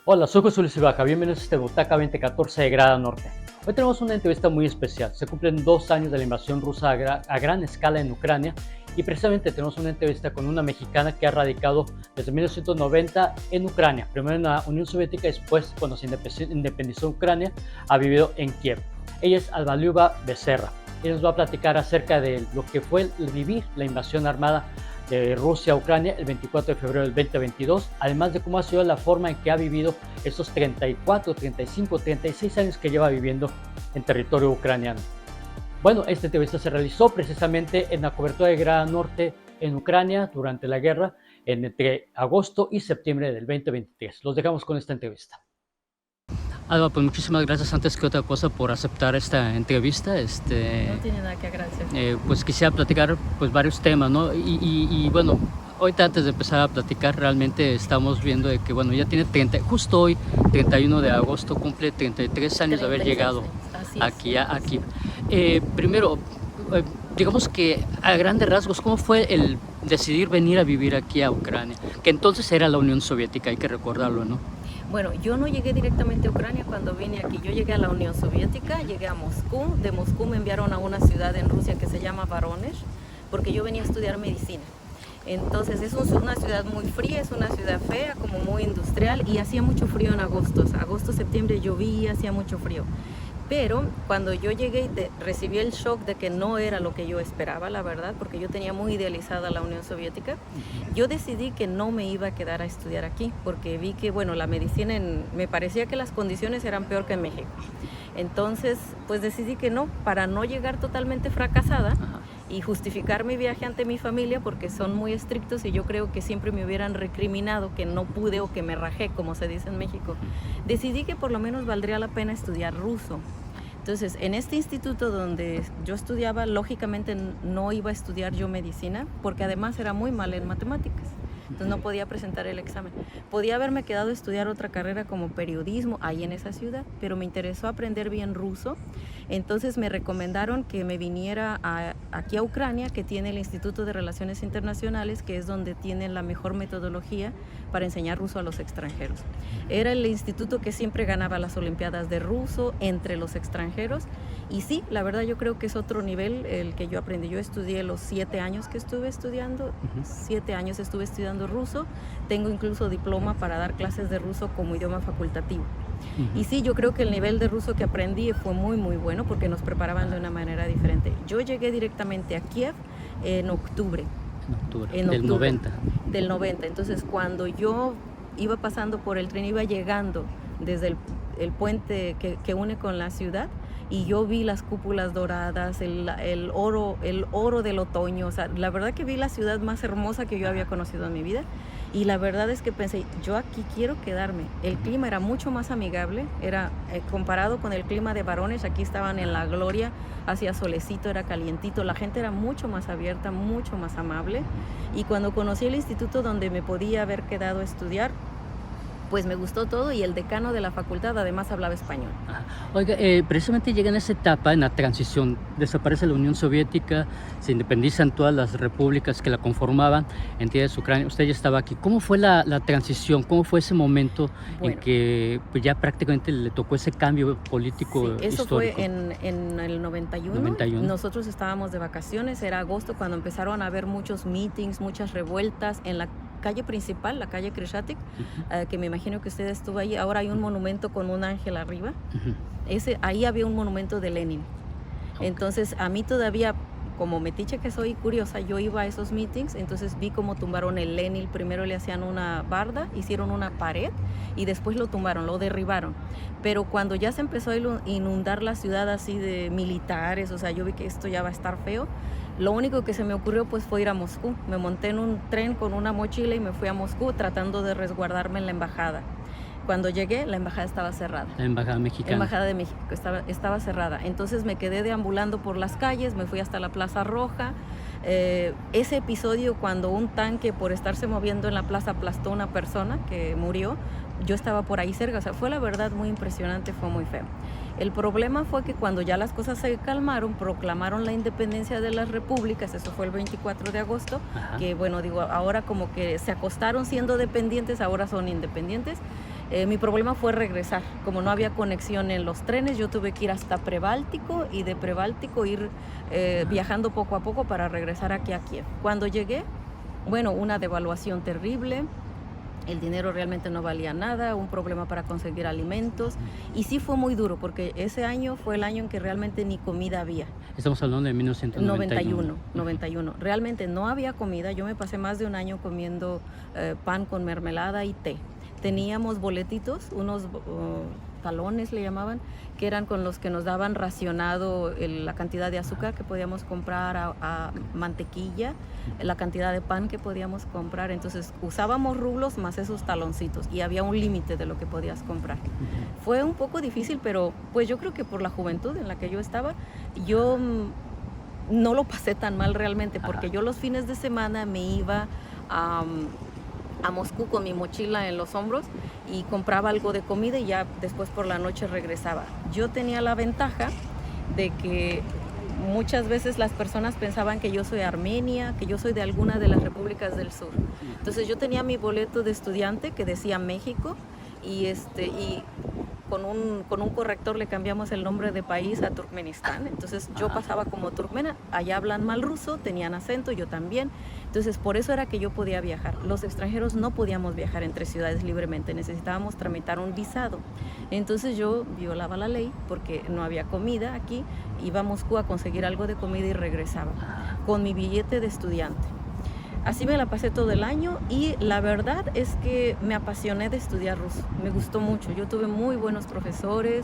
Hola, soy José Luis Ibaja, bienvenidos a este Butaca 2014 de Grada Norte. Hoy tenemos una entrevista muy especial. Se cumplen 2 años de la invasión rusa a gran escala en Ucrania y precisamente tenemos una entrevista con una mexicana que ha radicado desde 1990 en Ucrania, primero en la Unión Soviética y después, cuando se independizó Ucrania, ha vivido en Kiev. Ella es Alba Becerra. Ella nos va a platicar acerca de lo que fue el vivir la invasión armada de Rusia a Ucrania el 24 de febrero del 2022, además de cómo ha sido la forma en que ha vivido esos 34, 35, 36 años que lleva viviendo en territorio ucraniano. Bueno, esta entrevista se realizó precisamente en la cobertura de Grada Norte en Ucrania durante la guerra entre agosto y septiembre del 2023. Los dejamos con esta entrevista. Alba, pues muchísimas gracias antes que otra cosa por aceptar esta entrevista. No tiene nada que agradecer. Pues quisiera platicar pues varios temas, ¿no? Y bueno, ahorita antes de empezar a platicar realmente estamos viendo de que bueno, ya tiene justo hoy, 31 de agosto, cumple 33 años de haber llegado aquí. Primero, digamos que a grandes rasgos, ¿cómo fue el decidir venir a vivir aquí a Ucrania? Que entonces era la Unión Soviética, hay que recordarlo, ¿no? Bueno, yo no llegué directamente a Ucrania cuando vine aquí. Yo llegué a la Unión Soviética, llegué a Moscú. De Moscú me enviaron a una ciudad en Rusia que se llama Voronezh, porque yo venía a estudiar medicina. Entonces es una ciudad muy fría, es una ciudad fea, como muy industrial, y hacía mucho frío en agosto. Agosto, septiembre llovía, hacía mucho frío. Pero cuando yo llegué, recibí el shock de que no era lo que yo esperaba, la verdad, porque yo tenía muy idealizada la Unión Soviética. Yo decidí que no me iba a quedar a estudiar aquí, porque vi que, bueno, la medicina, me parecía que las condiciones eran peor que en México. Entonces, pues decidí que no, para no llegar totalmente fracasada y justificar mi viaje ante mi familia, porque son muy estrictos y yo creo que siempre me hubieran recriminado que no pude o que me rajé, como se dice en México. Decidí que por lo menos valdría la pena estudiar ruso. Entonces, en este instituto donde yo estudiaba, lógicamente no iba a estudiar yo medicina, porque además era muy mala en matemáticas. Entonces no podía presentar el examen. Podía haberme quedado a estudiar otra carrera como periodismo ahí en esa ciudad, pero me interesó aprender bien ruso. Entonces me recomendaron que me viniera aquí a Ucrania, que tiene el Instituto de Relaciones Internacionales, que es donde tiene la mejor metodología para enseñar ruso a los extranjeros. Era el instituto que siempre ganaba las Olimpiadas de ruso entre los extranjeros. Y sí, la verdad yo creo que es otro nivel el que yo aprendí. Yo estudié los 7 años que estuve estudiando, 7 años estuve estudiando ruso. Tengo incluso diploma para dar clases de ruso como idioma facultativo. Y sí, yo creo que el nivel de ruso que aprendí fue muy, muy bueno porque nos preparaban de una manera diferente. Yo llegué directamente a Kiev en octubre. Del 90. Del 90. Entonces, cuando yo iba pasando por el tren, iba llegando desde el puente que une con la ciudad, y yo vi las cúpulas doradas, el oro del otoño. O sea, la verdad que vi la ciudad más hermosa que yo había conocido en mi vida, y la verdad es que pensé, yo aquí quiero quedarme. El clima era mucho más amigable, era comparado con el clima de Voronezh. Aquí estaban en la gloria, hacía solecito, era calientito, la gente era mucho más abierta, mucho más amable, y cuando conocí el instituto donde me podía haber quedado a estudiar, pues me gustó todo, y el decano de la facultad además hablaba español. Oiga, precisamente llega en esa etapa, en la transición, desaparece la Unión Soviética, se independizan todas las repúblicas que la conformaban, entidades ucranianas, usted ya estaba aquí. ¿Cómo fue la transición? ¿Cómo fue ese momento en que pues, ya prácticamente le tocó ese cambio político eso histórico? Fue en el 91. Nosotros estábamos de vacaciones, era agosto, cuando empezaron a haber muchos meetings, muchas revueltas en la calle principal, la calle Kreshchatik, que me imagino que usted estuvo ahí. Ahora hay un monumento con un ángel arriba. Ahí había un monumento de Lenin. Entonces, a mí todavía, como metiche que soy, curiosa, yo iba a esos meetings. Entonces vi cómo tumbaron el Lenin. Primero le hacían una barda, hicieron una pared, y después lo tumbaron, lo derribaron. Pero cuando ya se empezó a inundar la ciudad así de militares, o sea, yo vi que esto ya va a estar feo. Lo único que se me ocurrió pues fue ir a Moscú. Me monté en un tren con una mochila y me fui a Moscú tratando de resguardarme en la embajada. Cuando llegué, la embajada estaba cerrada. La embajada mexicana. La embajada de México estaba cerrada. Entonces me quedé deambulando por las calles, me fui hasta la Plaza Roja. Ese episodio cuando un tanque, por estarse moviendo en la plaza, aplastó a una persona que murió, yo estaba por ahí cerca. O sea, fue la verdad muy impresionante, fue muy feo. El problema fue que cuando ya las cosas se calmaron, proclamaron la independencia de las repúblicas. Eso fue el 24 de agosto. Que bueno, digo, ahora como que se acostaron siendo dependientes, ahora son independientes. Mi problema fue regresar. Como no había conexión en los trenes, yo tuve que ir hasta Prebáltico y de Prebáltico ir viajando poco a poco para regresar aquí a Kiev. Cuando llegué, bueno, una devaluación terrible. El dinero realmente no valía nada, un problema para conseguir alimentos, y sí fue muy duro porque ese año fue el año en que realmente ni comida había. Estamos hablando de 1991. 91. Realmente no había comida. Yo me pasé más de un año comiendo pan con mermelada y té. Teníamos boletitos, unos talones le llamaban, que eran con los que nos daban racionado la cantidad de azúcar que podíamos comprar, a mantequilla, la cantidad de pan que podíamos comprar. Entonces usábamos rublos más esos taloncitos y había un límite de lo que podías comprar. Fue un poco difícil, pero pues yo creo que por la juventud en la que yo estaba, yo no lo pasé tan mal realmente, porque yo los fines de semana me iba a Moscú con mi mochila en los hombros y compraba algo de comida y ya después por la noche regresaba. Yo tenía la ventaja de que muchas veces las personas pensaban que yo soy armenia, que yo soy de alguna de las repúblicas del sur. Entonces yo tenía mi boleto de estudiante que decía México y con un corrector le cambiamos el nombre de país a Turkmenistán. Entonces yo pasaba como turkmena, allá hablan mal ruso, tenían acento, yo también. Entonces por eso era que yo podía viajar. Los extranjeros no podíamos viajar entre ciudades libremente, necesitábamos tramitar un visado. Entonces yo violaba la ley porque no había comida aquí, iba a Moscú a conseguir algo de comida y regresaba con mi billete de estudiante. Así me la pasé todo el año y la verdad es que me apasioné de estudiar ruso, me gustó mucho. Yo tuve muy buenos profesores,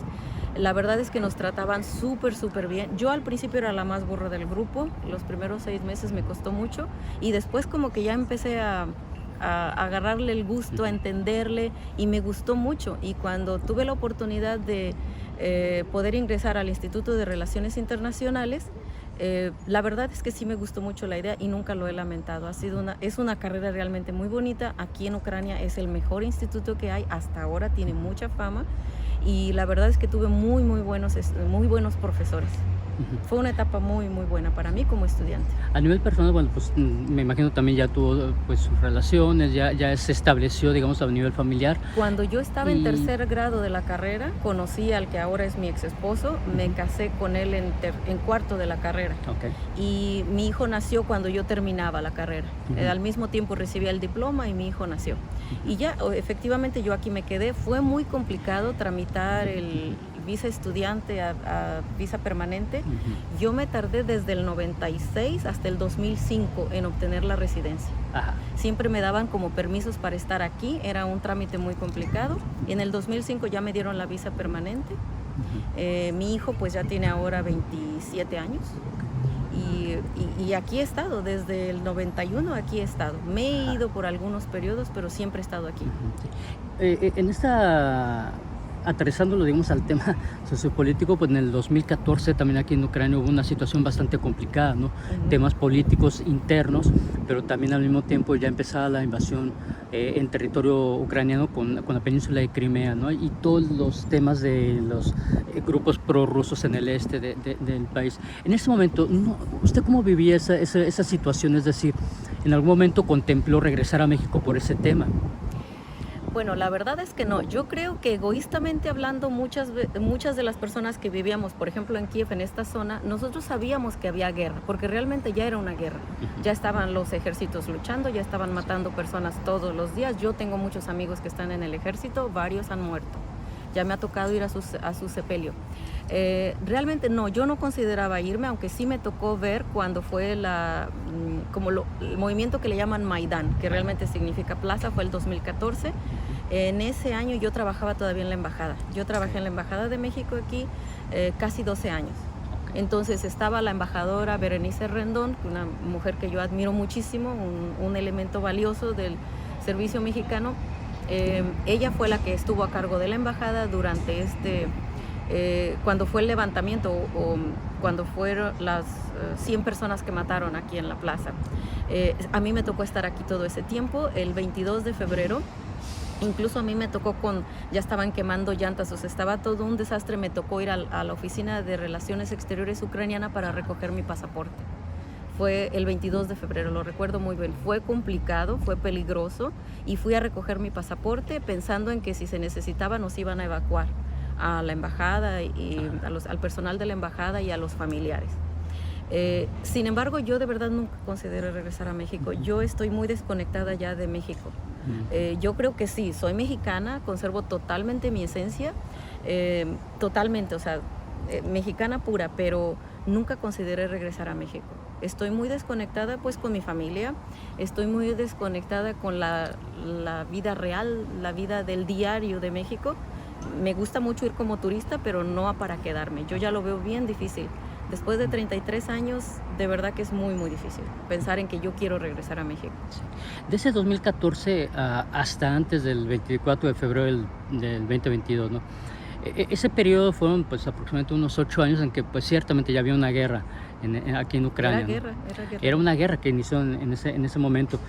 la verdad es que nos trataban súper bien. Yo al principio era la más burra del grupo, los primeros 6 meses me costó mucho y después como que ya empecé a agarrarle el gusto, a entenderle y me gustó mucho. Y cuando tuve la oportunidad de poder ingresar al Instituto de Relaciones Internacionales, la verdad es que sí me gustó mucho la idea y nunca lo he lamentado. Es una carrera realmente muy bonita. Aquí en Ucrania es el mejor instituto que hay hasta ahora, tiene mucha fama y la verdad es que tuve muy buenos profesores. Fue una etapa muy buena para mí como estudiante. A nivel personal, bueno, pues me imagino también ya tuvo pues sus relaciones, ya se estableció, digamos, a nivel familiar. Cuando yo estaba en tercer grado de la carrera, conocí al que ahora es mi ex esposo, me casé con él en cuarto de la carrera. Y mi hijo nació cuando yo terminaba la carrera. Al mismo tiempo recibí el diploma y mi hijo nació. Y ya, efectivamente, yo aquí me quedé. Fue muy complicado tramitar el visa estudiante a visa permanente. Yo me tardé desde el 96 hasta el 2005 en obtener la residencia. Siempre me daban como permisos para estar aquí, era un trámite muy complicado. Y en el 2005 ya me dieron la visa permanente. Mi hijo pues ya tiene ahora 27 años. Y aquí he estado, desde el 91 aquí he estado. Me he ido por algunos periodos, pero siempre he estado aquí. En esta... Aterrizándolo, digamos, al tema sociopolítico, pues en el 2014 también aquí en Ucrania hubo una situación bastante complicada, ¿no? Temas políticos internos, pero también al mismo tiempo ya empezaba la invasión en territorio ucraniano con la península de Crimea, ¿no? Y todos los temas de los grupos prorrusos en el este del país. En ese momento, ¿usted cómo vivía esa situación? Es decir, ¿en algún momento contempló regresar a México por ese tema? Bueno, la verdad es que no. Yo creo que egoístamente hablando, muchas de las personas que vivíamos, por ejemplo, en Kiev, en esta zona, nosotros sabíamos que había guerra, porque realmente ya era una guerra. Ya estaban los ejércitos luchando, ya estaban matando personas todos los días. Yo tengo muchos amigos que están en el ejército, varios han muerto. Ya me ha tocado ir a su sepelio. Realmente no, yo no consideraba irme, aunque sí me tocó ver cuando fue el movimiento que le llaman Maidán, que realmente significa plaza, fue el 2014. En ese año yo trabajaba todavía en la embajada. Yo trabajé en la embajada de México aquí casi 12 años. Entonces estaba la embajadora Berenice Rendón, una mujer que yo admiro muchísimo, un elemento valioso del servicio mexicano. Ella fue la que estuvo a cargo de la embajada durante cuando fue el levantamiento o cuando fueron las 100 personas que mataron aquí en la plaza. A mí me tocó estar aquí todo ese tiempo, el 22 de febrero. Incluso a mí me tocó ya estaban quemando llantas, o sea, estaba todo un desastre. Me tocó ir a la oficina de Relaciones Exteriores ucraniana para recoger mi pasaporte. fue el 22 de febrero, lo recuerdo muy bien. Fue complicado, fue peligroso y fui a recoger mi pasaporte pensando en que si se necesitaba nos iban a evacuar a la embajada y al personal de la embajada y a los familiares. Sin embargo, yo de verdad nunca consideré regresar a México. Yo estoy muy desconectada ya de México. Yo creo que sí, soy mexicana, conservo totalmente mi esencia, totalmente, o sea, mexicana pura, pero nunca consideré regresar a México. Estoy muy desconectada pues con mi familia, estoy muy desconectada con la vida real, la vida del diario de México. Me gusta mucho ir como turista, pero no para quedarme. Yo ya lo veo bien difícil. Después de 33 años, de verdad que es muy, muy difícil pensar en que yo quiero regresar a México. Sí. Desde 2014 hasta antes del 24 de febrero del 2022, ¿no? Ese periodo fueron pues aproximadamente unos 8 años en que pues ciertamente ya había una guerra aquí en Ucrania. Era guerra, ¿no? era guerra. Era una guerra que inició en ese momento.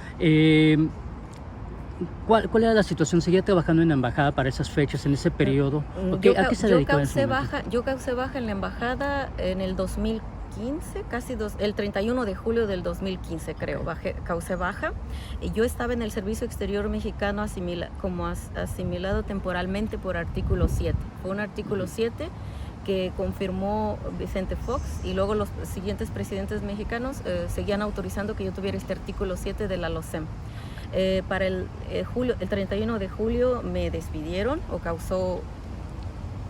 ¿Cuál era la situación? ¿Seguía trabajando en la embajada para esas fechas, en ese periodo? ¿A qué se dedicaba en ese momento? Yo causé baja en la embajada en el 2015, el 31 de julio del 2015 creo, causé baja. Y yo estaba en el Servicio Exterior Mexicano asimilado temporalmente por artículo 7. Fue un artículo 7 que confirmó Vicente Fox y luego los siguientes presidentes mexicanos seguían autorizando que yo tuviera este artículo 7 de la LOCEM. Para el 31 de julio me despidieron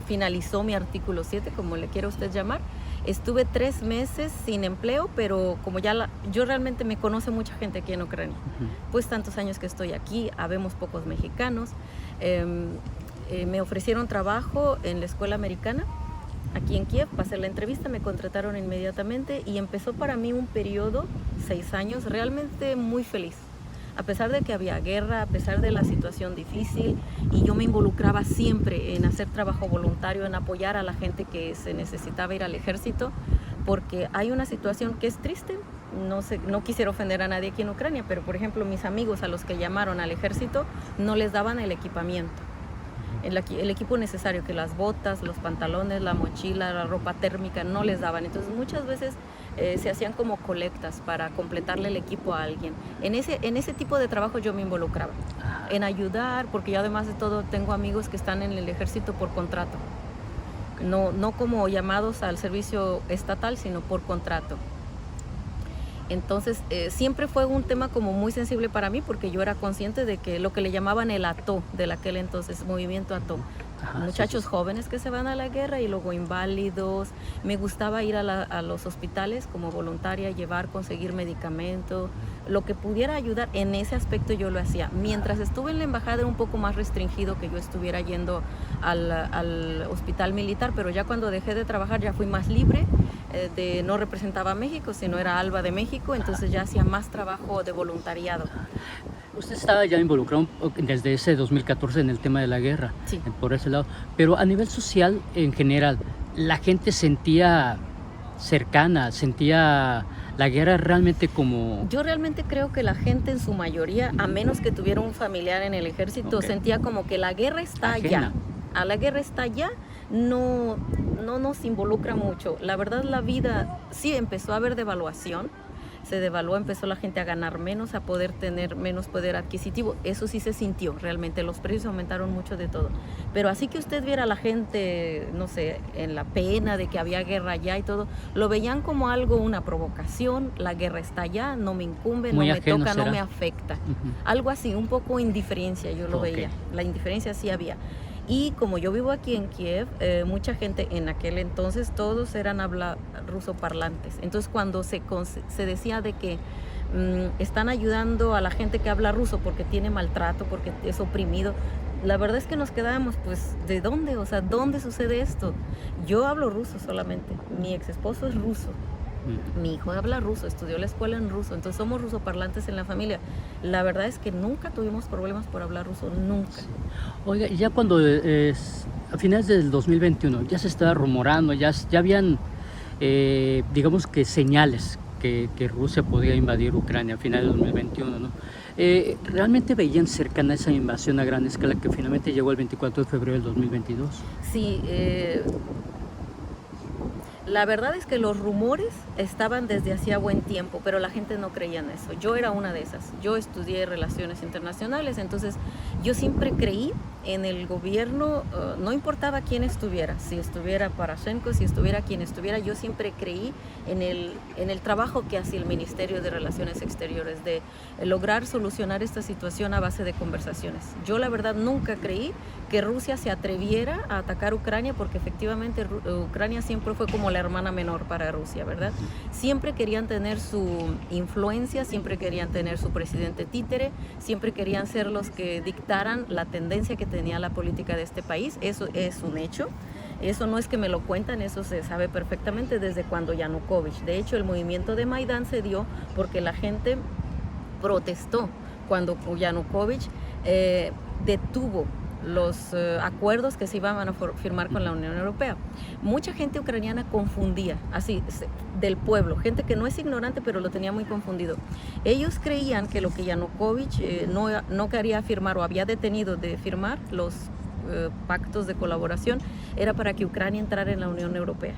finalizó mi artículo 7, como le quiera usted llamar. Estuve 3 meses sin empleo, pero como yo realmente me conoce mucha gente aquí en Ucrania, pues tantos años que estoy aquí, habemos pocos mexicanos. Me ofrecieron trabajo en la escuela americana, aquí en Kiev, pasé la entrevista, me contrataron inmediatamente y empezó para mí un periodo, 6 años, realmente muy feliz. A pesar de que había guerra, a pesar de la situación difícil, y yo me involucraba siempre en hacer trabajo voluntario, en apoyar a la gente que se necesitaba ir al ejército, porque hay una situación que es triste. No quisiera ofender a nadie aquí en Ucrania, pero por ejemplo mis amigos a los que llamaron al ejército no les daban el equipamiento. El equipo necesario, que las botas, los pantalones, la mochila, la ropa térmica, no les daban. Entonces muchas veces se hacían como colectas para completarle el equipo a alguien. En ese tipo de trabajo yo me involucraba, en ayudar, porque yo además de todo tengo amigos que están en el ejército por contrato. No como llamados al servicio estatal, sino por contrato. Entonces, siempre fue un tema como muy sensible para mí, porque yo era consciente de que lo que le llamaban el ATO, de aquel entonces, movimiento ATO. Muchachos jóvenes que se van a la guerra y luego inválidos. Me gustaba ir a los hospitales como voluntaria, conseguir medicamentos, lo que pudiera ayudar. En ese aspecto yo lo hacía. Mientras estuve en la embajada era un poco más restringido que yo estuviera yendo al hospital militar, pero ya cuando dejé de trabajar ya fui más libre. No representaba a México, sino era ALBA de México, entonces ya hacía más trabajo de voluntariado. Usted estaba ya involucrado desde ese 2014 en el tema de la guerra, sí, por ese lado, pero a nivel social en general, ¿la gente sentía cercana, sentía la guerra realmente como...? Yo realmente creo que la gente en su mayoría, a menos que tuviera un familiar en el ejército, sentía como que la guerra está allá. A la guerra está allá, no nos involucra mucho. La verdad, la vida sí empezó a haber devaluación, se devaluó, empezó la gente a ganar menos, a poder tener menos poder adquisitivo. Eso sí se sintió realmente, los precios aumentaron mucho de todo. Pero así que usted viera a la gente, no sé, en la pena de que había guerra allá y todo, lo veían como algo, una provocación. La guerra está allá, no me incumbe, no me toca, no me afecta. Algo así, un poco indiferencia yo lo veía. La indiferencia sí había. Y como yo vivo aquí en Kiev, mucha gente en aquel entonces, todos eran ruso parlantes. Entonces cuando se decía de que están ayudando a la gente que habla ruso porque tiene maltrato, porque es oprimido, la verdad es que nos quedábamos, pues, ¿de dónde? O sea, ¿dónde sucede esto? Yo hablo ruso solamente, mi ex esposo es ruso. Mi hijo habla ruso, estudió la escuela en ruso, entonces somos rusoparlantes en la familia. La verdad es que nunca tuvimos problemas por hablar ruso, nunca. Oiga, ya cuando a finales del 2021 ya se estaba rumorando, ya habían, digamos que señales que Rusia podía invadir Ucrania a finales del 2021, ¿no? ¿Realmente veían cercana esa invasión a gran escala que finalmente llegó el 24 de febrero del 2022? Sí, La verdad es que los rumores estaban desde hacía buen tiempo, pero la gente no creía en eso. Yo era una de esas. Yo estudié Relaciones Internacionales, entonces yo siempre creí en el gobierno, no importaba quién estuviera, si estuviera Poroshenko, si estuviera quien estuviera, yo siempre creí en el trabajo que hacía el Ministerio de Relaciones Exteriores, de lograr solucionar esta situación a base de conversaciones. Yo la verdad nunca creí que Rusia se atreviera a atacar Ucrania, porque efectivamente Ucrania siempre fue como la hermana menor para Rusia, ¿verdad? Siempre querían tener su influencia, siempre querían tener su presidente títere, siempre querían ser los que dictaran la tendencia que tenía la política de este país. Eso es un hecho. Eso no es que me lo cuentan, eso se sabe perfectamente desde cuando Yanukovych. De hecho, el movimiento de Maidán se dio porque la gente protestó cuando Yanukovych detuvo los acuerdos que se iban a firmar con la Unión Europea. Mucha gente ucraniana confundía, así, del pueblo, gente que no es ignorante, pero lo tenía muy confundido. Ellos creían que lo que Yanukovych no quería firmar o había detenido de firmar los pactos de colaboración era para que Ucrania entrara en la Unión Europea.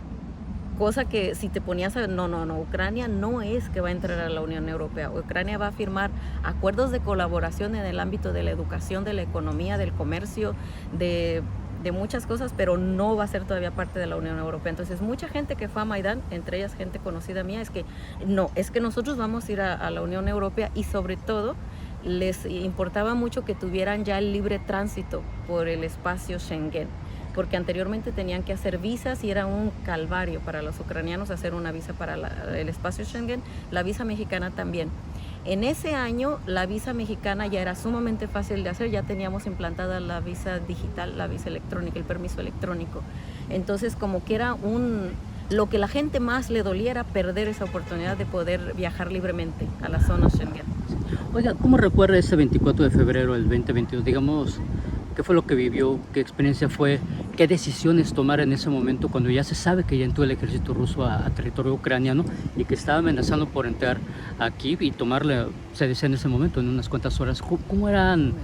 Cosa que si te ponías a... No, Ucrania no es que va a entrar a la Unión Europea. Ucrania va a firmar acuerdos de colaboración en el ámbito de la educación, de la economía, del comercio, de muchas cosas, pero no va a ser todavía parte de la Unión Europea. Entonces, mucha gente que fue a Maidán, entre ellas gente conocida mía, es que nosotros vamos a ir a la Unión Europea, y sobre todo les importaba mucho que tuvieran ya el libre tránsito por el espacio Schengen, porque anteriormente tenían que hacer visas y era un calvario para los ucranianos hacer una visa para el espacio Schengen, la visa mexicana también. En ese año la visa mexicana ya era sumamente fácil de hacer, ya teníamos implantada la visa digital, la visa electrónica, el permiso electrónico. Entonces como que era lo que la gente más le dolía era perder esa oportunidad de poder viajar libremente a la zona Schengen. Oiga, ¿cómo recuerda ese 24 de febrero del 2022? Digamos, ¿qué fue lo que vivió? ¿Qué experiencia fue? ¿Qué decisiones tomar en ese momento cuando ya se sabe que ya entró el ejército ruso a territorio ucraniano y que estaba amenazando por entrar aquí y tomarle, se decía en ese momento, en unas cuantas horas? ¿Cómo eran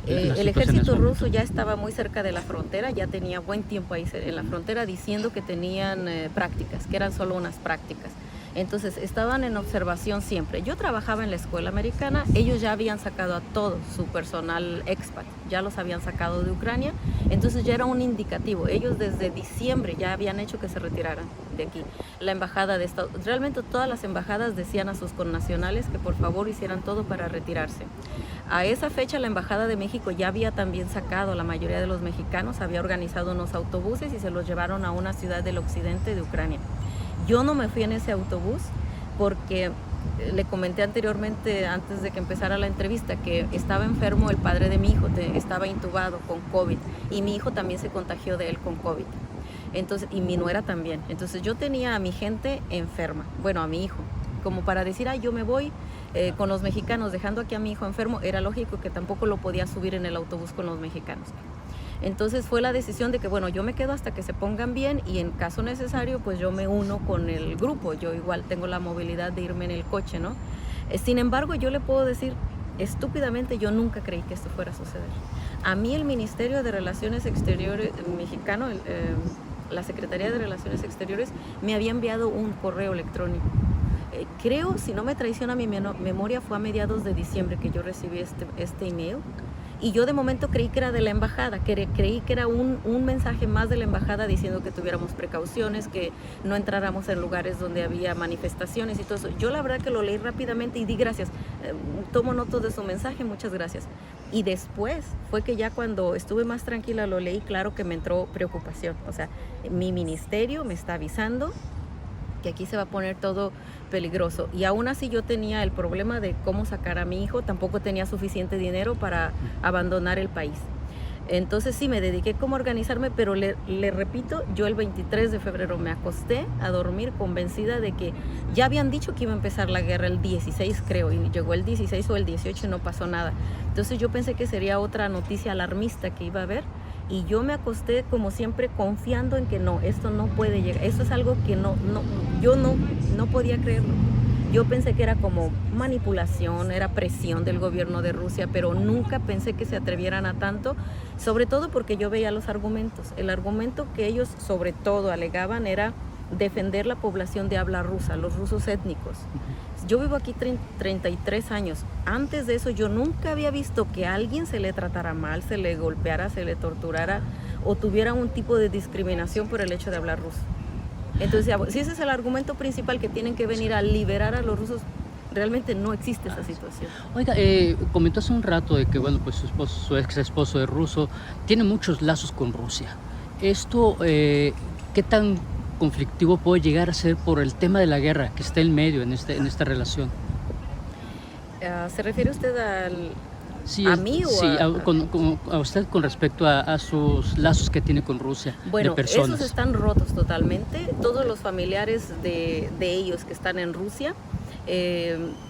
el ejército ruso ya estaba muy cerca de la frontera, ya tenía buen tiempo ahí en la frontera diciendo que tenían prácticas, que eran solo unas prácticas. Entonces estaban en observación siempre. Yo trabajaba en la escuela americana, ellos ya habían sacado a todo su personal expat, ya los habían sacado de Ucrania, entonces ya era un indicativo. Ellos desde diciembre ya habían hecho que se retiraran de aquí. La embajada de Estados Unidos, realmente todas las embajadas decían a sus connacionales que por favor hicieran todo para retirarse. A esa fecha la embajada de México ya había también sacado a la mayoría de los mexicanos, había organizado unos autobuses y se los llevaron a una ciudad del occidente de Ucrania. Yo no me fui en ese autobús porque le comenté anteriormente, antes de que empezara la entrevista, que estaba enfermo el padre de mi hijo, estaba intubado con COVID, y mi hijo también se contagió de él con COVID. Entonces, y mi nuera también. Entonces yo tenía a mi gente enferma, bueno, a mi hijo, como para decir, yo me voy con los mexicanos, dejando aquí a mi hijo enfermo. Era lógico que tampoco lo podía subir en el autobús con los mexicanos. Entonces fue la decisión de que, bueno, yo me quedo hasta que se pongan bien, y en caso necesario, pues yo me uno con el grupo. Yo igual tengo la movilidad de irme en el coche, ¿no? Sin embargo, yo le puedo decir, estúpidamente, yo nunca creí que esto fuera a suceder. A mí el Ministerio de Relaciones Exteriores mexicano, la Secretaría de Relaciones Exteriores, me había enviado un correo electrónico. Creo, si no me traiciona mi memoria, fue a mediados de diciembre que yo recibí este email. Y yo de momento creí que era de la embajada, creí que era un mensaje más de la embajada diciendo que tuviéramos precauciones, que no entráramos en lugares donde había manifestaciones y todo eso. Yo la verdad que lo leí rápidamente y di gracias. Tomo nota de su mensaje, muchas gracias. Y después fue que ya cuando estuve más tranquila lo leí, claro que me entró preocupación. O sea, mi ministerio me está avisando que aquí se va a poner todo peligroso, y aún así yo tenía el problema de cómo sacar a mi hijo, tampoco tenía suficiente dinero para abandonar el país. Entonces sí, me dediqué como a organizarme, pero le repito, yo el 23 de febrero me acosté a dormir convencida de que ya habían dicho que iba a empezar la guerra el 16, creo, y llegó el 16 o el 18 y no pasó nada. Entonces yo pensé que sería otra noticia alarmista que iba a haber, y yo me acosté como siempre confiando en que no, esto no puede llegar, esto es algo que yo no podía creerlo. Yo pensé que era como manipulación, era presión del gobierno de Rusia, pero nunca pensé que se atrevieran a tanto, sobre todo porque yo veía los argumentos. El argumento que ellos sobre todo alegaban era defender la población de habla rusa, los rusos étnicos. Yo vivo aquí 33 años. Antes de eso yo nunca había visto que a alguien se le tratara mal, se le golpeara, se le torturara o tuviera un tipo de discriminación por el hecho de hablar ruso. Entonces, si ese es el argumento principal, que tienen que venir a liberar a los rusos, realmente no existe esa situación. Oiga, comentó hace un rato de que, bueno, pues su ex esposo es ruso, tiene muchos lazos con Rusia. Esto, ¿qué tan conflictivo puede llegar a ser por el tema de la guerra que está en medio en esta relación? ¿Se refiere usted Sí, a mí o sí, a a usted con respecto a sus lazos que tiene con Rusia, Bueno, de personas. esos están rotos totalmente. Todos los familiares de ellos que están en Rusia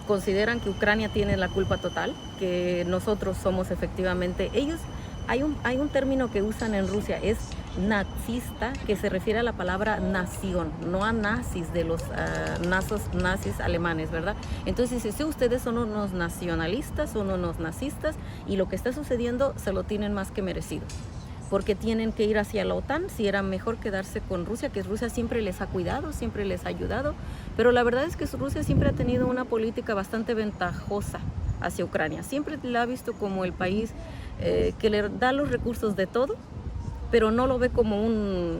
consideran que Ucrania tiene la culpa total, que nosotros somos efectivamente ellos. Hay un término que usan en Rusia, es nazista, que se refiere a la palabra nación, no a nazis de los nazis alemanes, ¿verdad? Entonces dice, sí, ustedes son unos nacionalistas, son unos nazistas, y lo que está sucediendo se lo tienen más que merecido, porque tienen que ir hacia la OTAN, si era mejor quedarse con Rusia, que Rusia siempre les ha cuidado, siempre les ha ayudado, pero la verdad es que Rusia siempre ha tenido una política bastante ventajosa hacia Ucrania, siempre la ha visto como el país que le da los recursos de todo, pero no lo ve como un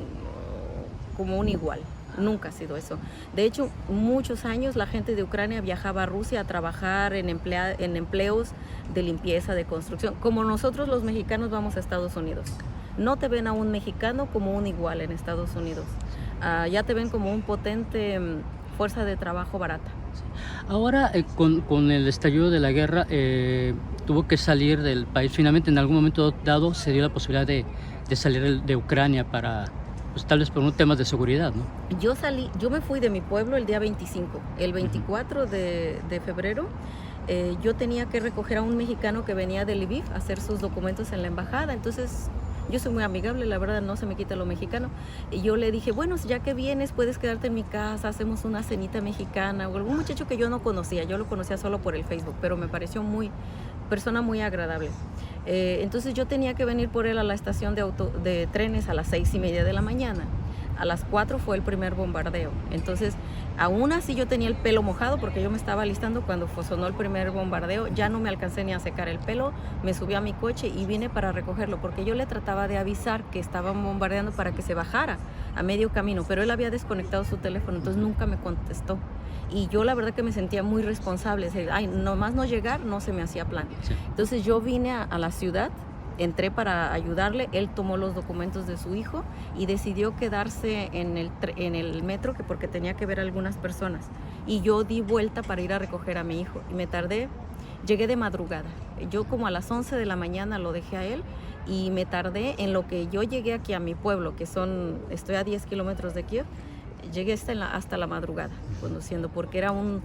igual. Nunca ha sido eso. De hecho, muchos años la gente de Ucrania viajaba a Rusia a trabajar en empleos de limpieza, de construcción, como nosotros los mexicanos vamos a Estados Unidos. No te ven a un mexicano como un igual en Estados Unidos. Ya te ven como un potente fuerza de trabajo barata. Ahora, con el estallido de la guerra, tuvo que salir del país. Finalmente, en algún momento dado, se dio la posibilidad de salir de Ucrania para, pues, tal vez por unos temas de seguridad, ¿no? Yo me fui de mi pueblo el día 25. El 24 de febrero yo tenía que recoger a un mexicano que venía de Lviv a hacer sus documentos en la embajada. Entonces, yo soy muy amigable, la verdad, no se me quita lo mexicano. Y yo le dije, bueno, ya que vienes, puedes quedarte en mi casa, hacemos una cenita mexicana. O algún muchacho que yo no conocía, yo lo conocía solo por el Facebook, pero me pareció persona muy agradable. Entonces yo tenía que venir por él a la estación de trenes a las 6:30 de la mañana. A las 4 fue el primer bombardeo. Entonces, aún así yo tenía el pelo mojado porque yo me estaba alistando cuando sonó el primer bombardeo. Ya no me alcancé ni a secar el pelo, me subí a mi coche y vine para recogerlo porque yo le trataba de avisar que estaban bombardeando para que se bajara a medio camino, pero él había desconectado su teléfono, entonces nunca me contestó. Y yo la verdad que me sentía muy responsable. Nomás no llegar, no se me hacía plan. Sí. Entonces yo vine a la ciudad, entré para ayudarle, él tomó los documentos de su hijo y decidió quedarse en el metro porque tenía que ver a algunas personas. Y yo di vuelta para ir a recoger a mi hijo y me tardé, llegué de madrugada. Yo como a las 11 de la mañana lo dejé a él y me tardé en lo que yo llegué aquí a mi pueblo, estoy a 10 kilómetros de Kiev, llegué hasta la madrugada conduciendo porque era un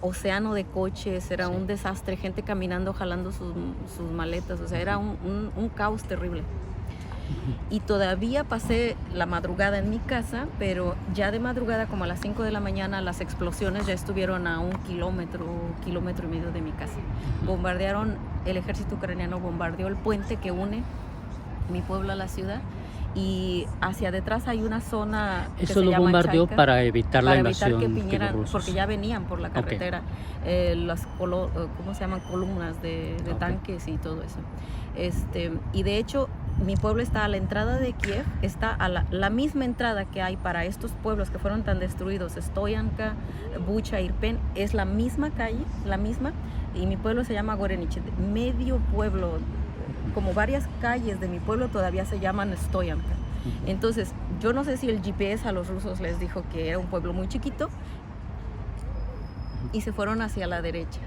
océano de coches, era un desastre, gente caminando, jalando sus maletas, o sea, era un caos terrible. Y todavía pasé la madrugada en mi casa, pero ya de madrugada, como a las 5 de la mañana, las explosiones ya estuvieron a 1 kilómetro y medio de mi casa. El ejército ucraniano bombardeó el puente que une mi pueblo a la ciudad, y hacia detrás hay una zona que Eso se lo llama bombardeó Chaika, para evitar la invasión que de los vinieran, rusos. porque ya venían por la carretera, ¿cómo se llaman? Columnas de tanques y todo eso. Y de hecho, mi pueblo está a la entrada de Kiev, está a la misma entrada que hay para estos pueblos que fueron tan destruidos, Stoyanka, Bucha, Irpin, es la misma calle, y mi pueblo se llama Gorenich. Medio pueblo, como varias calles de mi pueblo todavía se llaman Stoyanka. Entonces, yo no sé si el GPS a los rusos les dijo que era un pueblo muy chiquito y se fueron hacia la derecha.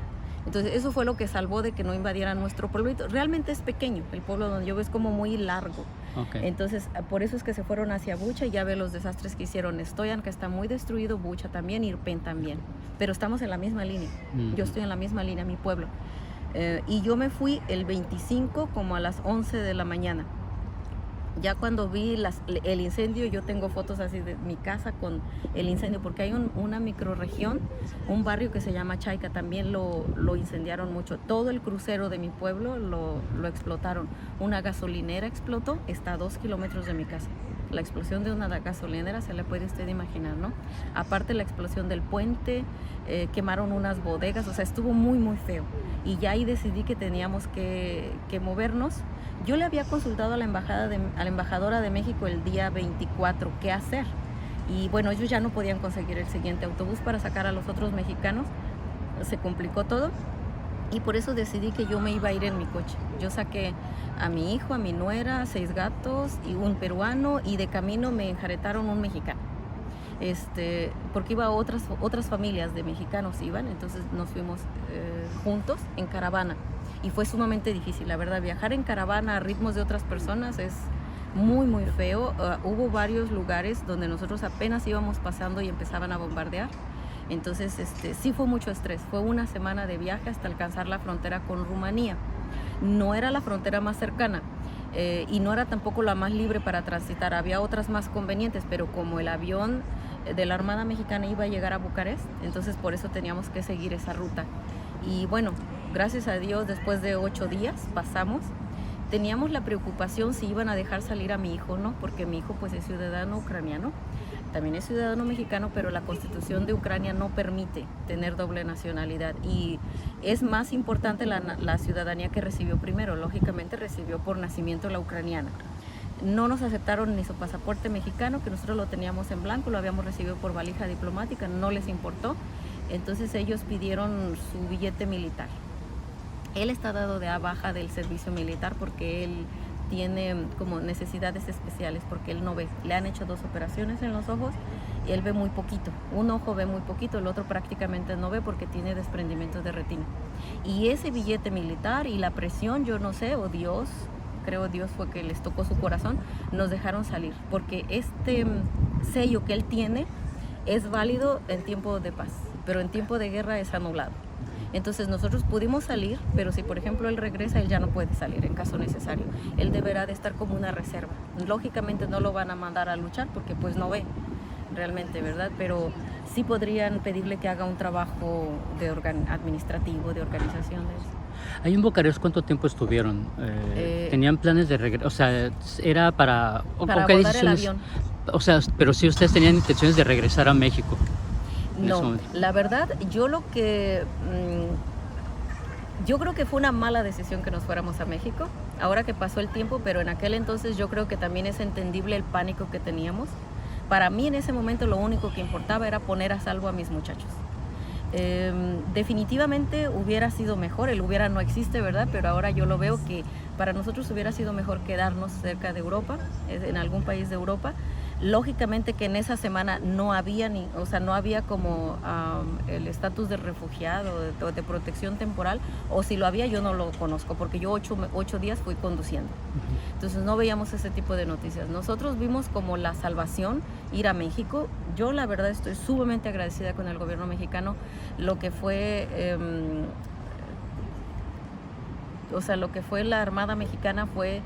Entonces, eso fue lo que salvó de que no invadieran nuestro pueblito. Realmente es pequeño, el pueblo donde yo vivo es como muy largo. Okay. Entonces, por eso es que se fueron hacia Bucha y ya ve los desastres que hicieron. Stoyanka está muy destruido, Bucha también, Irpin también. Pero estamos en la misma línea. Yo estoy en la misma línea, mi pueblo. Y yo me fui el 25 como a las 11 de la mañana. Ya cuando vi el incendio, yo tengo fotos así de mi casa con el incendio, porque hay una microrregión, un barrio que se llama Chaica, también lo incendiaron mucho. Todo el crucero de mi pueblo lo explotaron. Una gasolinera explotó, está a 2 kilómetros de mi casa. La explosión de una gasolinera se le puede usted imaginar, ¿no? Aparte la explosión del puente, quemaron unas bodegas, o sea, estuvo muy, muy feo. Y ya ahí decidí que teníamos que movernos. Yo le había consultado a la embajadora de México el día 24 qué hacer. Y bueno, ellos ya no podían conseguir el siguiente autobús para sacar a los otros mexicanos. Se complicó todo. Y por eso decidí que yo me iba a ir en mi coche. Yo saqué a mi hijo, a mi nuera, 6 gatos y un peruano, y de camino me enjaretaron un mexicano. Porque iba otras familias de mexicanos iban, entonces nos fuimos juntos en caravana. Y fue sumamente difícil, la verdad, viajar en caravana a ritmos de otras personas es muy, muy feo. Hubo varios lugares donde nosotros apenas íbamos pasando y empezaban a bombardear. Entonces, sí fue mucho estrés. Fue una semana de viaje hasta alcanzar la frontera con Rumanía. No era la frontera más cercana y no era tampoco la más libre para transitar. Había otras más convenientes, pero como el avión de la Armada Mexicana iba a llegar a Bucarest, entonces por eso teníamos que seguir esa ruta. Y bueno, gracias a Dios, después de 8 días pasamos. Teníamos la preocupación si iban a dejar salir a mi hijo, ¿no? Porque mi hijo pues es ciudadano ucraniano, también es ciudadano mexicano, pero la Constitución de Ucrania no permite tener doble nacionalidad. Y es más importante la ciudadanía que recibió primero. Lógicamente recibió por nacimiento la ucraniana. No nos aceptaron ni su pasaporte mexicano, que nosotros lo teníamos en blanco, lo habíamos recibido por valija diplomática, no les importó. Entonces ellos pidieron su billete militar. Él está dado de baja del servicio militar porque él tiene como necesidades especiales, porque él no ve. Le han hecho 2 operaciones en los ojos y él ve muy poquito. Un ojo ve muy poquito, el otro prácticamente no ve porque tiene desprendimiento de retina. Y ese billete militar y la presión, yo no sé, o Dios, creo Dios fue que les tocó su corazón, nos dejaron salir, porque este sello que él tiene es válido en tiempo de paz, pero en tiempo de guerra es anulado. Entonces nosotros pudimos salir, pero si por ejemplo él regresa, él ya no puede salir en caso necesario. Él deberá de estar como una reserva. Lógicamente no lo van a mandar a luchar porque pues no ve realmente, ¿verdad? Pero sí podrían pedirle que haga un trabajo administrativo, de organizaciones. Ahí en Bucarest, ¿cuánto tiempo estuvieron? ¿Tenían planes de regreso? O sea, ¿era para abordar el avión? O sea, pero si ustedes tenían intenciones de regresar a México. No, la verdad, yo creo que fue una mala decisión que nos fuéramos a México, ahora que pasó el tiempo, pero en aquel entonces yo creo que también es entendible el pánico que teníamos. Para mí en ese momento lo único que importaba era poner a salvo a mis muchachos. Definitivamente hubiera sido mejor, el hubiera no existe, ¿verdad? Pero ahora yo lo veo que para nosotros hubiera sido mejor quedarnos cerca de Europa, en algún país de Europa. Lógicamente que en esa semana no había como el estatus de refugiado o de protección temporal, o si lo había yo no lo conozco porque yo 8 días fui conduciendo. Entonces no veíamos ese tipo de noticias. Nosotros vimos como la salvación ir a México. Yo la verdad estoy sumamente agradecida con el gobierno mexicano, lo que fue la Armada Mexicana fue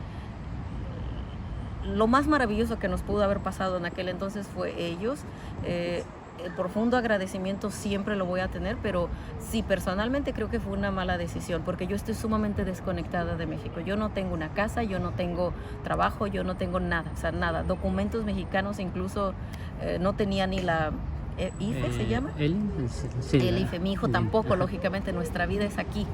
lo más maravilloso que nos pudo haber pasado en aquel entonces fue ellos. El profundo agradecimiento siempre lo voy a tener, pero sí, personalmente creo que fue una mala decisión, porque yo estoy sumamente desconectada de México. Yo no tengo una casa, yo no tengo trabajo, yo no tengo nada, o sea, nada. Documentos mexicanos incluso no tenía ni la... ¿IFE se llama? Sí, el IFE, mi hijo tampoco, lógicamente nuestra vida es aquí.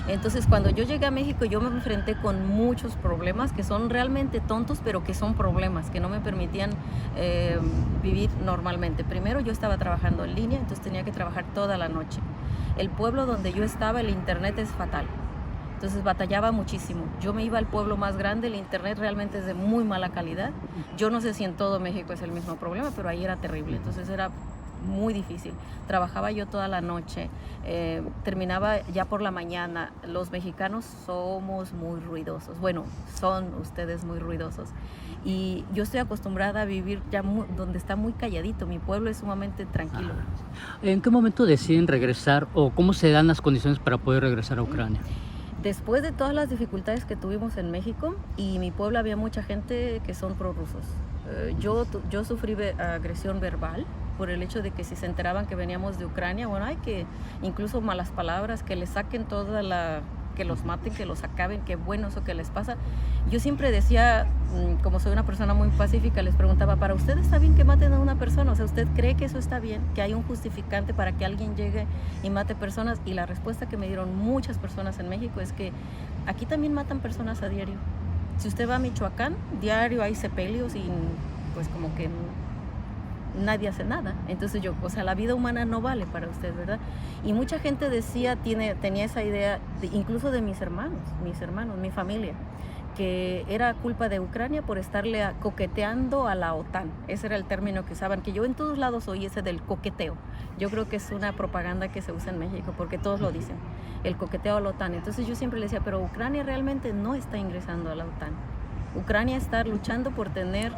Entonces cuando yo llegué a México yo me enfrenté con muchos problemas que son realmente tontos, pero que son problemas que no me permitían vivir normalmente. Primero yo estaba trabajando en línea, entonces tenía que trabajar toda la noche. El pueblo donde yo estaba, el internet es fatal. Entonces batallaba muchísimo. Yo me iba al pueblo más grande, el internet realmente es de muy mala calidad. Yo no sé si en todo México es el mismo problema, pero ahí era terrible. Entonces era muy difícil. Trabajaba yo toda la noche, terminaba ya por la mañana. Los mexicanos somos muy ruidosos. Bueno, son ustedes muy ruidosos. Y yo estoy acostumbrada a vivir ya donde está muy calladito. Mi pueblo es sumamente tranquilo. ¿En qué momento deciden regresar o cómo se dan las condiciones para poder regresar a Ucrania? Después de todas las dificultades que tuvimos en México, y en mi pueblo había mucha gente que son prorrusos. Yo sufrí agresión verbal por el hecho de que si se enteraban que veníamos de Ucrania, bueno, hay que incluso malas palabras, que les saquen que los maten, que los acaben, qué bueno eso que les pasa. Yo siempre decía, como soy una persona muy pacífica, les preguntaba, ¿para usted está bien que maten a una persona? O sea, ¿usted cree que eso está bien? ¿Que hay un justificante para que alguien llegue y mate personas? Y la respuesta que me dieron muchas personas en México es que aquí también matan personas a diario. Si usted va a Michoacán, diario hay sepelios y pues como que nadie hace nada. Entonces o sea, la vida humana no vale para usted, ¿verdad? Y mucha gente tenía esa idea, incluso de mis hermanos, mi familia, que era culpa de Ucrania por estarle coqueteando a la OTAN. Ese era el término que usaban, que yo en todos lados oí ese del coqueteo. Yo creo que es una propaganda que se usa en México, porque todos lo dicen, el coqueteo a la OTAN. Entonces yo siempre le decía, pero Ucrania realmente no está ingresando a la OTAN. Ucrania está luchando por tener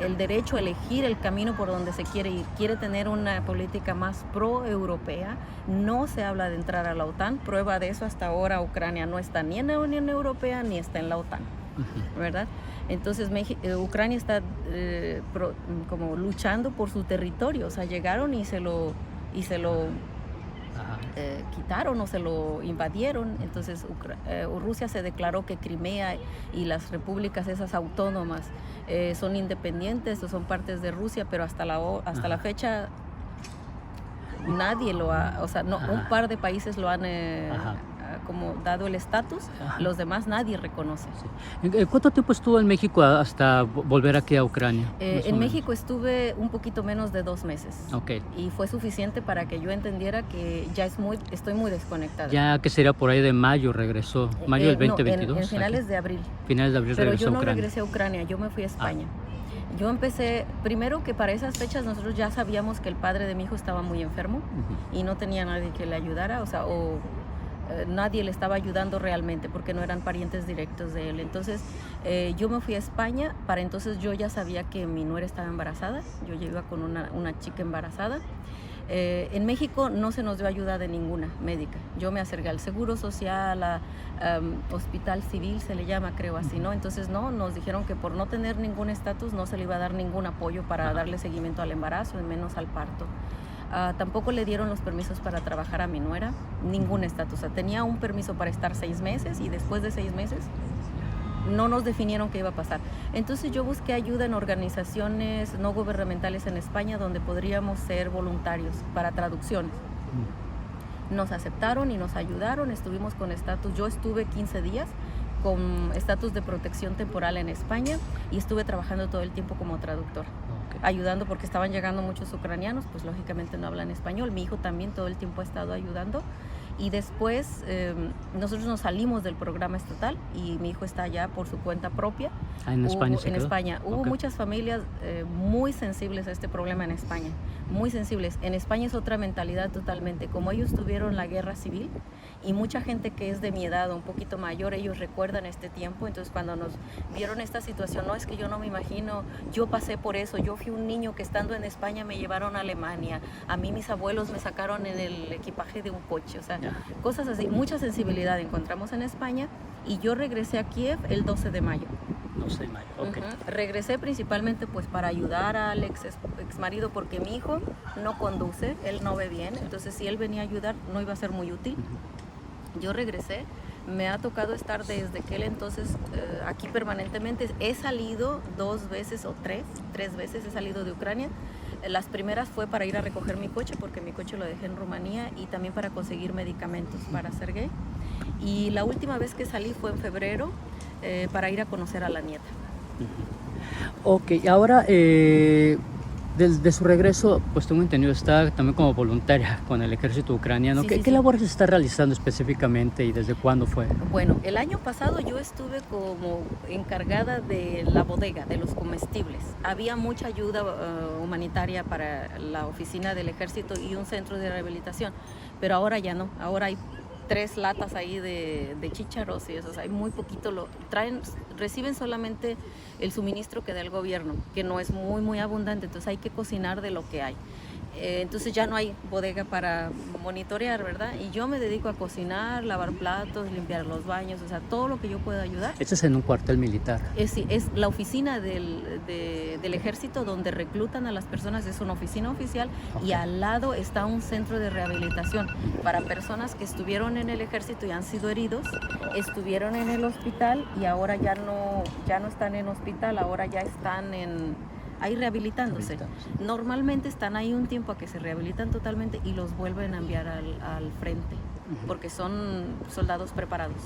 el derecho a elegir el camino por donde se quiere ir. Quiere tener una política más pro-europea. No se habla de entrar a la OTAN. Prueba de eso, hasta ahora Ucrania no está ni en la Unión Europea ni está en la OTAN, ¿verdad? Entonces Ucrania está como luchando por su territorio. O sea, llegaron y se lo quitaron o se lo invadieron. Entonces Rusia se declaró que Crimea y las repúblicas esas autónomas son independientes o son partes de Rusia, pero hasta la fecha nadie lo ha, o sea, no, un par de países lo han como dado el estatus, los demás nadie reconoce. Sí. ¿Cuánto tiempo estuvo en México hasta volver aquí a Ucrania? En México estuve un poquito menos de 2 meses. Okay. Y fue suficiente para que yo entendiera que ya estoy muy desconectada. Ya que sería por ahí de mayo regresó, mayo del 2022. En finales de abril. Finales de abril Pero regresó yo no a Ucrania. regresé a Ucrania, yo me fui a España. Yo empecé, primero que para esas fechas nosotros ya sabíamos que el padre de mi hijo estaba muy enfermo y no tenía nadie que le ayudara, o sea, nadie le estaba ayudando realmente porque no eran parientes directos de él. Entonces yo me fui a España. Para entonces yo ya sabía que mi nuera estaba embarazada. Yo ya iba con una chica embarazada. En México no se nos dio ayuda de ninguna médica. Yo me acerqué al Seguro Social, a Hospital Civil se le llama, creo así, ¿no? Entonces nos dijeron que por no tener ningún estatus no se le iba a dar ningún apoyo para darle seguimiento al embarazo y menos al parto. Tampoco le dieron los permisos para trabajar a mi nuera, ningún estatus. O sea, tenía un permiso para estar 6 meses y después de 6 meses no nos definieron qué iba a pasar. Entonces yo busqué ayuda en organizaciones no gubernamentales en España donde podríamos ser voluntarios para traducciones. Nos aceptaron y nos ayudaron, estuvimos con estatus. Yo estuve 15 días con estatus de protección temporal en España y estuve trabajando todo el tiempo como traductor. Ayudando porque estaban llegando muchos ucranianos, pues lógicamente no hablan español. Mi hijo también todo el tiempo ha estado ayudando. Y después nosotros nos salimos del programa estatal y mi hijo está allá por su cuenta propia. ¿En España? En España. Hubo muchas familias muy sensibles a este problema en España, muy sensibles. En España es otra mentalidad totalmente. Como ellos tuvieron la guerra civil y mucha gente que es de mi edad o un poquito mayor, ellos recuerdan este tiempo. Entonces cuando nos vieron esta situación, no, es que yo no me imagino, yo pasé por eso, yo fui un niño que estando en España me llevaron a Alemania, a mí mis abuelos me sacaron en el equipaje de un coche, o sea, cosas así. Mucha sensibilidad encontramos en España y yo regresé a Kiev el 12 de mayo. 12 de mayo, ok. Regresé principalmente pues para ayudar al ex marido porque mi hijo no conduce, él no ve bien, entonces si él venía a ayudar no iba a ser muy útil. Yo regresé, me ha tocado estar desde aquel entonces aquí permanentemente. He salido 2 veces o 3 veces he salido de Ucrania. Las primeras fue para ir a recoger mi coche porque mi coche lo dejé en Rumanía y también para conseguir medicamentos para Sergei. Y la última vez que salí fue en febrero para ir a conocer a la nieta. Ok, ahora desde su regreso, pues tengo entendido, está también como voluntaria con el ejército ucraniano. Sí, ¿Qué labores está realizando específicamente y desde cuándo fue? Bueno, el año pasado yo estuve como encargada de la bodega, de los comestibles. Había mucha ayuda humanitaria para la oficina del ejército y un centro de rehabilitación, pero ahora ya no, ahora hay 3 latas ahí de chícharos y eso, o sea, hay muy poquito, reciben solamente el suministro que da el gobierno, que no es muy abundante, entonces hay que cocinar de lo que hay. Entonces ya no hay bodega para monitorear, ¿verdad? Y yo me dedico a cocinar, lavar platos, limpiar los baños, o sea, todo lo que yo pueda ayudar. Este es en un cuartel militar. Sí, es la oficina del ejército donde reclutan a las personas, es una oficina oficial, y al lado está un centro de rehabilitación para personas que estuvieron en el ejército y han sido heridos, estuvieron en el hospital y ahora ya no están en hospital, ahora ya están ahí rehabilitándose. Normalmente están ahí un tiempo a que se rehabilitan totalmente y los vuelven a enviar al frente, porque son soldados preparados.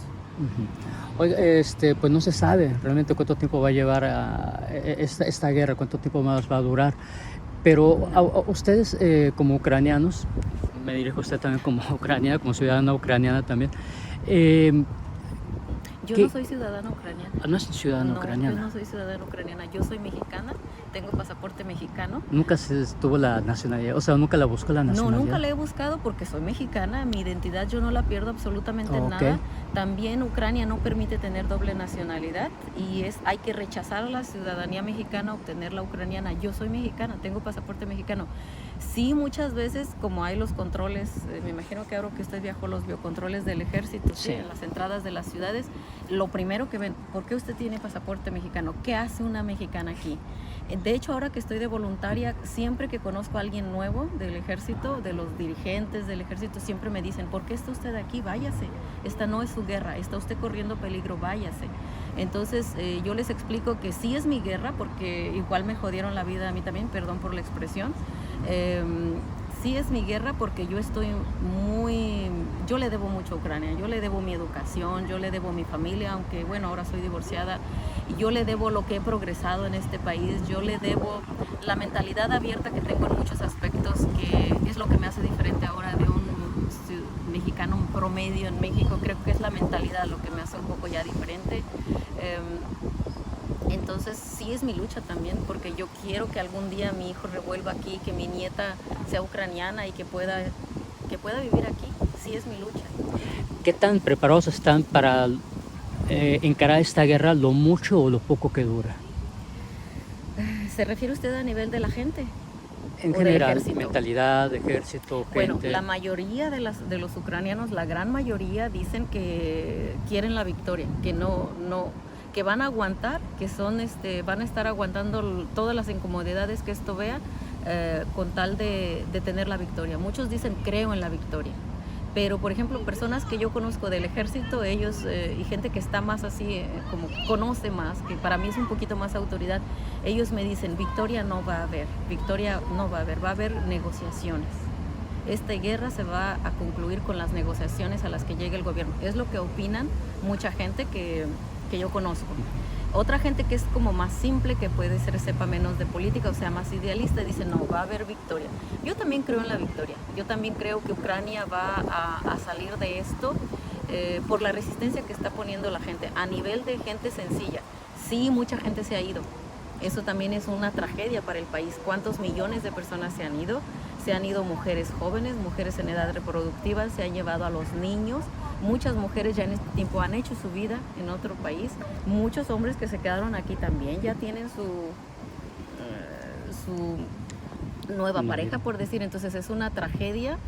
Oiga, pues no se sabe realmente cuánto tiempo va a llevar esta guerra, cuánto tiempo más va a durar, pero a ustedes como ucranianos, me dirijo a usted también como ucraniana, como ciudadana ucraniana también, yo no soy ciudadana ucraniana. ¿No es ciudadana ucraniana? Yo no soy ciudadana ucraniana, yo soy mexicana, tengo pasaporte mexicano. ¿Nunca se tuvo la nacionalidad? O sea, ¿nunca la buscó la nacionalidad? No, nunca la he buscado porque soy mexicana, mi identidad yo no la pierdo absolutamente en nada. También Ucrania no permite tener doble nacionalidad y hay que rechazar la ciudadanía mexicana, obtener la ucraniana. Yo soy mexicana, tengo pasaporte mexicano. Sí, muchas veces, como hay los controles, me imagino que ahora que usted viajó, los biocontroles del ejército, sí, en las entradas de las ciudades, lo primero que ven, ¿por qué usted tiene pasaporte mexicano? ¿Qué hace una mexicana aquí? De hecho, ahora que estoy de voluntaria, siempre que conozco a alguien nuevo del ejército, de los dirigentes del ejército, siempre me dicen, ¿por qué está usted aquí? Váyase, esta no es su guerra, está usted corriendo peligro, váyase. Entonces, yo les explico que sí es mi guerra, porque igual me jodieron la vida a mí también, perdón por la expresión. Sí es mi guerra porque yo le debo mucho a Ucrania, yo le debo mi educación, yo le debo mi familia, aunque bueno, ahora soy divorciada, y yo le debo lo que he progresado en este país, yo le debo la mentalidad abierta que tengo en muchos aspectos, que es lo que me hace diferente ahora de un mexicano promedio en México. Creo que es la mentalidad lo que me hace un poco ya diferente. Entonces sí es mi lucha también, porque yo quiero que algún día mi hijo revuelva aquí, que mi nieta sea ucraniana y que pueda vivir aquí. Sí es mi lucha. ¿Qué tan preparados están para encarar esta guerra, lo mucho o lo poco que dura? ¿Se refiere usted a nivel de la gente? En general, mentalidad, ejército, gente. Bueno, la mayoría de los ucranianos, la gran mayoría, dicen que quieren la victoria, que van a aguantar, que van a estar aguantando todas las incomodidades que esto vea con tal de tener la victoria. Muchos dicen creo en la victoria, pero por ejemplo personas que yo conozco del ejército, ellos y gente que está más así, como conoce más, que para mí es un poquito más autoridad, ellos me dicen victoria no va a haber, va a haber negociaciones. Esta guerra se va a concluir con las negociaciones a las que llegue el gobierno. Es lo que opinan mucha gente que yo conozco. Otra gente que es como más simple, que puede sepa menos de política, o sea, más idealista, dice no, va a haber victoria. Yo también creo en la victoria. Yo también creo que Ucrania va a salir de esto por la resistencia que está poniendo la gente. A nivel de gente sencilla, sí, mucha gente se ha ido. Eso también es una tragedia para el país. ¿Cuántos millones de personas se han ido? Se han ido mujeres jóvenes, mujeres en edad reproductiva, se han llevado a los niños. Muchas mujeres ya en este tiempo han hecho su vida en otro país. Muchos hombres que se quedaron aquí también ya tienen su nueva pareja, por decir. Entonces es una tragedia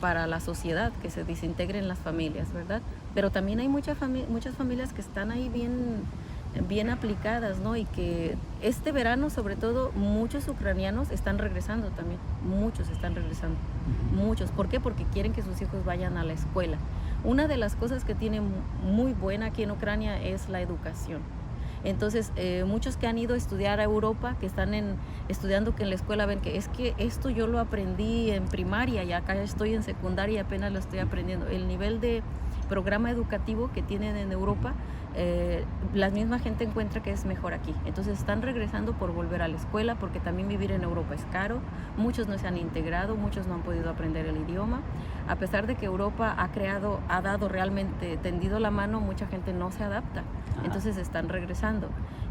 para la sociedad que se desintegren las familias, ¿verdad? Pero también hay muchas familias que están ahí bien aplicadas, ¿no? Y que este verano, sobre todo, muchos ucranianos están regresando también. Muchos están regresando. Muchos. ¿Por qué? Porque quieren que sus hijos vayan a la escuela. Una de las cosas que tiene muy buena aquí en Ucrania es la educación. Entonces, muchos que han ido a estudiar a Europa, que están estudiando que en la escuela ven que es que esto yo lo aprendí en primaria y acá estoy en secundaria y apenas lo estoy aprendiendo. El nivel de programa educativo que tienen en Europa, la misma gente encuentra que es mejor aquí. Entonces están regresando por volver a la escuela, porque también vivir en Europa es caro. Muchos no se han integrado, muchos no han podido aprender el idioma. A pesar de que Europa ha dado realmente, tendido la mano, mucha gente no se adapta. Entonces están regresando.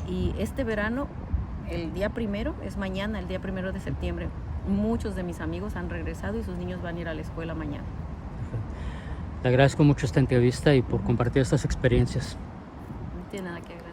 Y este verano, el día primero, es mañana, el día 1 de septiembre, muchos de mis amigos han regresado y sus niños van a ir a la escuela mañana. Te agradezco mucho esta entrevista y por compartir estas experiencias. No tiene nada que ver.